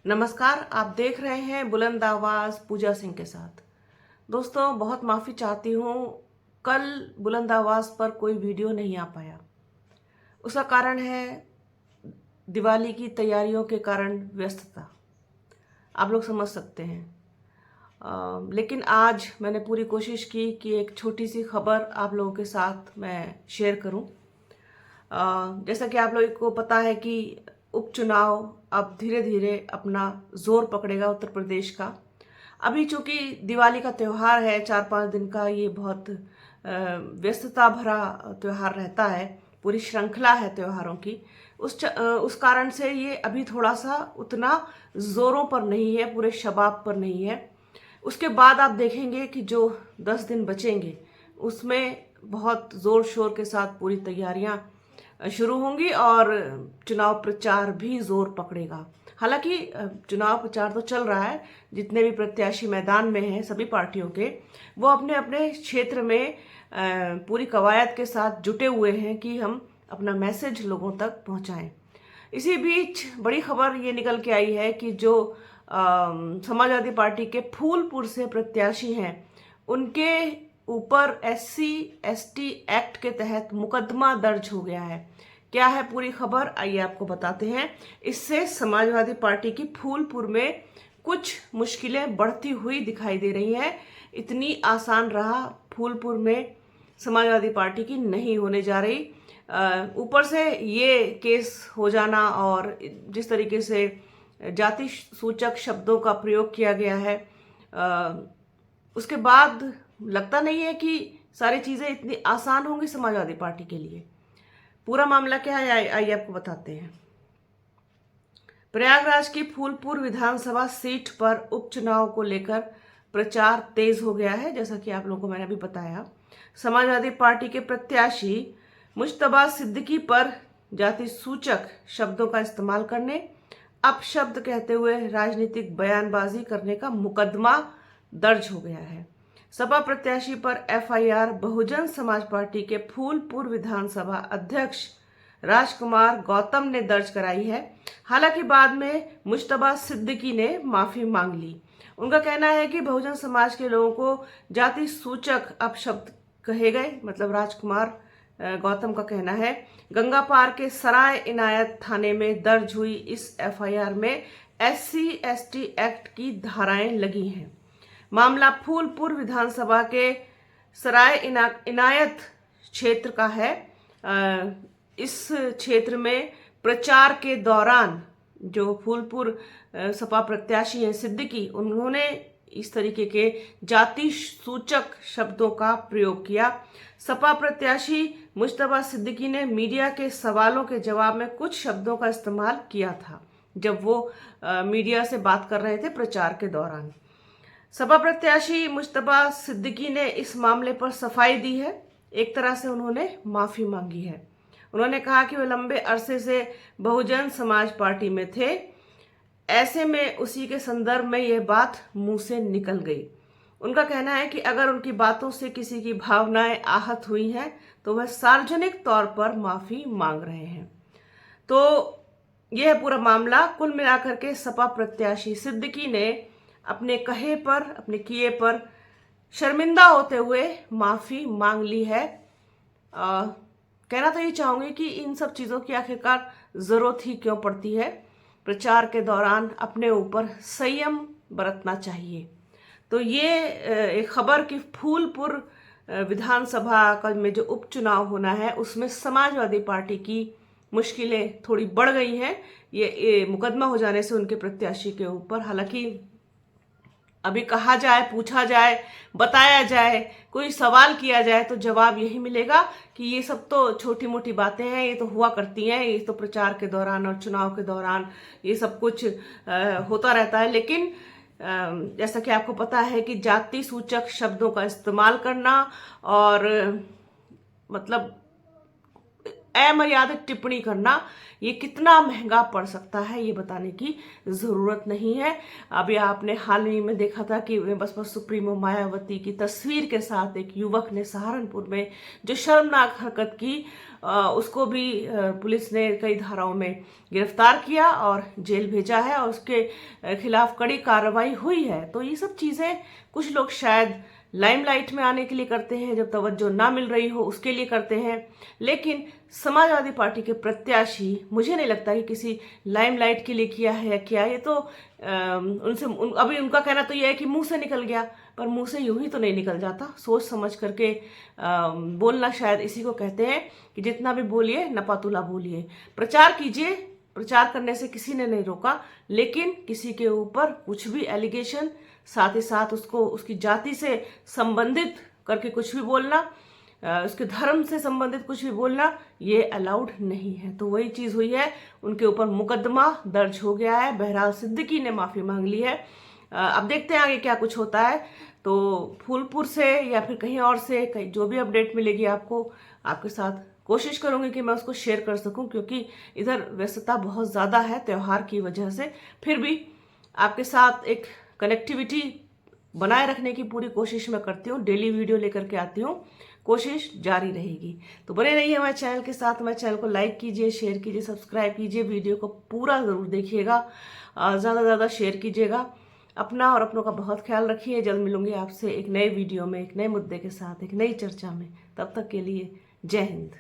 नमस्कार। आप देख रहे हैं बुलंद आवाज पूजा सिंह के साथ। दोस्तों, बहुत माफ़ी चाहती हूँ, कल बुलंद आवाज पर कोई वीडियो नहीं आ पाया। उसका कारण है दिवाली की तैयारियों के कारण व्यस्तता। आप लोग समझ सकते हैं। लेकिन आज मैंने पूरी कोशिश की कि एक छोटी सी खबर आप लोगों के साथ मैं शेयर करूं। जैसा कि आप लोगों को पता है कि उपचुनाव अब धीरे धीरे अपना जोर पकड़ेगा उत्तर प्रदेश का। अभी चूंकि दिवाली का त्योहार है, 4-5 दिन का, ये बहुत व्यस्तता भरा त्योहार रहता है। पूरी श्रृंखला है त्योहारों की। उस कारण से ये अभी थोड़ा सा उतना जोरों पर नहीं है, पूरे शबाब पर नहीं है। उसके बाद आप देखेंगे कि जो 10 दिन बचेंगे उसमें बहुत जोर शोर के साथ पूरी तैयारियां शुरू होंगी और चुनाव प्रचार भी जोर पकड़ेगा। हालांकि चुनाव प्रचार तो चल रहा है। जितने भी प्रत्याशी मैदान में हैं सभी पार्टियों के, वो अपने अपने क्षेत्र में पूरी कवायद के साथ जुटे हुए हैं कि हम अपना मैसेज लोगों तक पहुंचाएं। इसी बीच बड़ी खबर ये निकल के आई है कि जो समाजवादी पार्टी के फूलपुर से प्रत्याशी हैं, उनके ऊपर SC/ST एक्ट के तहत मुकदमा दर्ज हो गया है। क्या है पूरी खबर, आइए आपको बताते हैं। इससे समाजवादी पार्टी की फूलपुर में कुछ मुश्किलें बढ़ती हुई दिखाई दे रही हैं। इतनी आसान राह फूलपुर में समाजवादी पार्टी की नहीं होने जा रही। ऊपर से ये केस हो जाना और जिस तरीके से जाति सूचक शब्दों का प्रयोग किया गया है, उसके बाद लगता नहीं है कि सारी चीजें इतनी आसान होंगी समाजवादी पार्टी के लिए। पूरा मामला क्या है आइए आपको बताते हैं। प्रयागराज की फूलपुर विधानसभा सीट पर उपचुनाव को लेकर प्रचार तेज हो गया है। जैसा कि आप लोगों को मैंने अभी बताया, समाजवादी पार्टी के प्रत्याशी मुश्तबा सिद्दीकी पर जाति सूचक शब्दों का इस्तेमाल करने, अपशब्द कहते हुए राजनीतिक बयानबाजी करने का मुकदमा दर्ज हो गया है। सपा प्रत्याशी पर FIR बहुजन समाज पार्टी के फूलपुर विधानसभा अध्यक्ष राजकुमार गौतम ने दर्ज कराई है। हालांकि बाद में मुश्तबा सिद्दीकी ने माफी मांग ली। उनका कहना है कि बहुजन समाज के लोगों को जाति सूचक अपशब्द कहे गए। मतलब राजकुमार गौतम का कहना है, गंगा पार के सराय इनायत थाने में दर्ज हुई इस FIR में SC/ST एक्ट की धाराएं लगी हैं। मामला फूलपुर विधानसभा के सराय इनायत क्षेत्र का है। इस क्षेत्र में प्रचार के दौरान जो फूलपुर सपा प्रत्याशी हैं सिद्दीकी, उन्होंने इस तरीके के जाति सूचक शब्दों का प्रयोग किया। सपा प्रत्याशी मुश्तबा सिद्दीकी ने मीडिया के सवालों के जवाब में कुछ शब्दों का इस्तेमाल किया था जब वो मीडिया से बात कर रहे थे प्रचार के दौरान। सपा प्रत्याशी मुश्तबा सिद्दीकी ने इस मामले पर सफाई दी है। एक तरह से उन्होंने माफी मांगी है। उन्होंने कहा कि वे लंबे अरसे से बहुजन समाज पार्टी में थे, ऐसे में उसी के संदर्भ में यह बात मुंह से निकल गई। उनका कहना है कि अगर उनकी बातों से किसी की भावनाएं आहत हुई हैं तो वह सार्वजनिक तौर पर माफी मांग रहे हैं। तो यह पूरा मामला कुल मिलाकर के सपा प्रत्याशी सिद्दीकी ने अपने कहे पर, अपने किए पर शर्मिंदा होते हुए माफी मांग ली है। कहना तो ये चाहूंगी कि इन सब चीजों की आखिरकार जरूरत ही क्यों पड़ती है। प्रचार के दौरान अपने ऊपर संयम बरतना चाहिए। तो ये एक खबर कि फूलपुर विधानसभा का में जो उपचुनाव होना है उसमें समाजवादी पार्टी की मुश्किलें थोड़ी बढ़ गई हैं। ये मुकदमा हो जाने से उनके प्रत्याशी के ऊपर। हालांकि अभी कहा जाए, पूछा जाए, बताया जाए, कोई सवाल किया जाए तो जवाब यही मिलेगा कि ये सब तो छोटी मोटी बातें हैं, ये तो हुआ करती हैं, ये तो प्रचार के दौरान और चुनाव के दौरान ये सब कुछ होता रहता है। लेकिन जैसा कि आपको पता है कि जाति सूचक शब्दों का इस्तेमाल करना और मतलब अमर्यादित टिप्पणी करना ये कितना महंगा पड़ सकता है, ये बताने की ज़रूरत नहीं है। अभी आपने हाल ही में देखा था कि बसपा सुप्रीमो मायावती की तस्वीर के साथ एक युवक ने सहारनपुर में जो शर्मनाक हरकत की, उसको भी पुलिस ने कई धाराओं में गिरफ्तार किया और जेल भेजा है और उसके खिलाफ कड़ी कार्रवाई हुई है। तो ये सब चीज़ें कुछ लोग शायद लाइमलाइट में आने के लिए करते हैं, जब तवज्जो ना मिल रही हो उसके लिए करते हैं, लेकिन समाजवादी पार्टी के प्रत्याशी मुझे नहीं लगता कि किसी लाइमलाइट के लिए किया है या क्या। ये तो अभी उनका कहना तो ये है कि मुंह से निकल गया, पर मुंह से यूं ही तो नहीं निकल जाता। सोच समझ करके बोलना शायद इसी को कहते हैं कि जितना भी बोलिए नपातुला बोलिए। प्रचार कीजिए, प्रचार करने से किसी ने नहीं रोका, लेकिन किसी के ऊपर कुछ भी एलिगेशन, साथ ही साथ उसको उसकी जाति से संबंधित करके कुछ भी बोलना, उसके धर्म से संबंधित कुछ भी बोलना, ये अलाउड नहीं है। तो वही चीज़ हुई है, उनके ऊपर मुकदमा दर्ज हो गया है। बहरहाल सिद्दीकी ने माफ़ी मांग ली है। अब देखते हैं आगे क्या कुछ होता है। तो फूलपुर से या फिर कहीं और से कहीं जो भी अपडेट मिलेगी आपको, आपके साथ कोशिश करूंगी कि मैं उसको शेयर कर सकूं, क्योंकि इधर व्यस्तता बहुत ज़्यादा है त्यौहार की वजह से। फिर भी आपके साथ एक कनेक्टिविटी बनाए रखने की पूरी कोशिश मैं करती हूँ, डेली वीडियो लेकर के आती हूँ, कोशिश जारी रहेगी। तो बने रहिए हमारे चैनल के साथ। हमारे चैनल को लाइक कीजिए, शेयर कीजिए, सब्सक्राइब कीजिए, वीडियो को पूरा ज़रूर देखिएगा, ज़्यादा से ज़्यादा शेयर कीजिएगा। अपना और अपनों का बहुत ख्याल रखिए। जल्द मिलूंगी आपसे एक नए वीडियो में, एक नए मुद्दे के साथ, एक नई चर्चा में। तब तक के लिए जय हिंद।